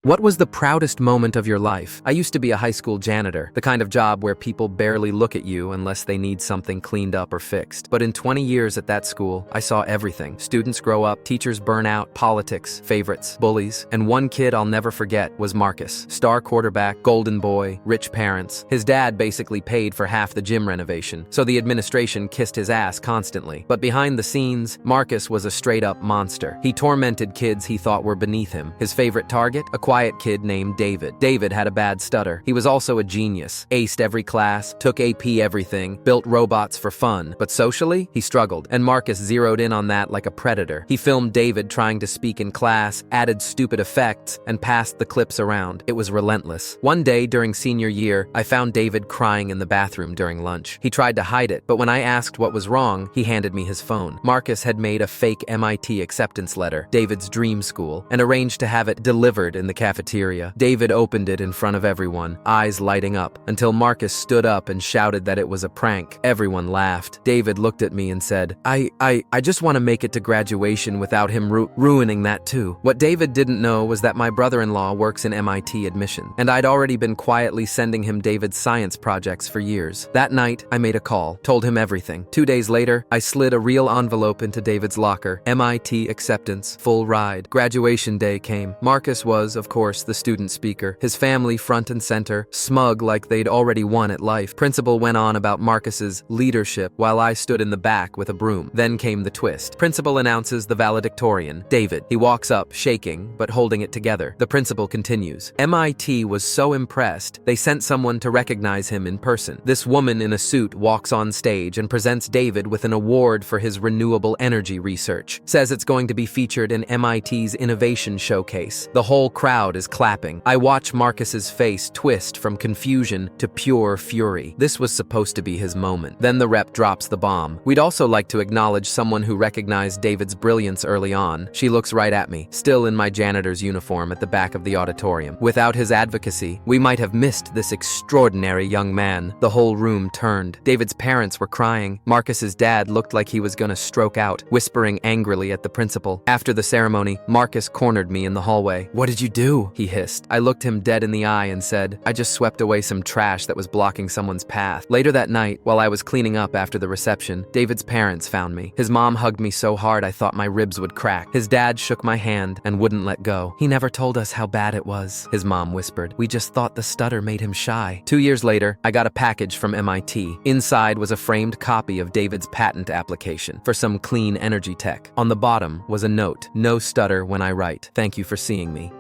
What was the proudest moment of your life? I used to be a high school janitor, the kind of job where people barely look at you unless they need something cleaned up or fixed. But in 20 years at that school, I saw everything. Students grow up, teachers burn out, politics, favorites, bullies, and one kid I'll never forget was Marcus. Star quarterback, golden boy, rich parents. His dad basically paid for half the gym renovation, so the administration kissed his ass constantly. But behind the scenes, Marcus was a straight-up monster. He tormented kids he thought were beneath him. His favorite target? A quiet kid named David. David had a bad stutter. He was also a genius. Aced every class, took AP everything, built robots for fun. But socially, he struggled, and Marcus zeroed in on that like a predator. He filmed David trying to speak in class, added stupid effects, and passed the clips around. It was relentless. One day during senior year, I found David crying in the bathroom during lunch. He tried to hide it, but when I asked what was wrong, he handed me his phone. Marcus had made a fake MIT acceptance letter, David's dream school, and arranged to have it delivered in the cafeteria. David opened it in front of everyone, eyes lighting up, until Marcus stood up and shouted that it was a prank. Everyone laughed. David looked at me and said, I just want to make it to graduation without him ruining that too. What David didn't know was that my brother-in-law works in MIT admission, and I'd already been quietly sending him David's science projects for years. That night, I made a call, told him everything. 2 days later, I slid a real envelope into David's locker. MIT acceptance, full ride. Graduation day came. Marcus was, of course, the student speaker, his family front and center, smug like they'd already won at life. Principal went on about Marcus's leadership while I stood in the back with a broom. Then came the twist. Principal announces the valedictorian, David. He walks up, shaking, but holding it together. The principal continues. MIT was so impressed, they sent someone to recognize him in person. This woman in a suit walks on stage and presents David with an award for his renewable energy research. Says it's going to be featured in MIT's Innovation Showcase. The whole crowd is clapping. I watch Marcus's face twist from confusion to pure fury. This was supposed to be his moment. Then the rep drops the bomb. We'd also like to acknowledge someone who recognized David's brilliance early on. She looks right at me, still in my janitor's uniform at the back of the auditorium. Without his advocacy, we might have missed this extraordinary young man. The whole room turned. David's parents were crying. Marcus's dad looked like he was gonna stroke out, whispering angrily at the principal. After the ceremony, Marcus cornered me in the hallway. "What did you do?" he hissed. I looked him dead in the eye and said, "I just swept away some trash that was blocking someone's path." Later that night, while I was cleaning up after the reception, David's parents found me. His mom hugged me so hard I thought my ribs would crack. His dad shook my hand and wouldn't let go. "He never told us how bad it was," his mom whispered. "We just thought the stutter made him shy." 2 years later, I got a package from MIT. Inside was a framed copy of David's patent application for some clean energy tech. On the bottom was a note, "No stutter when I write. Thank you for seeing me."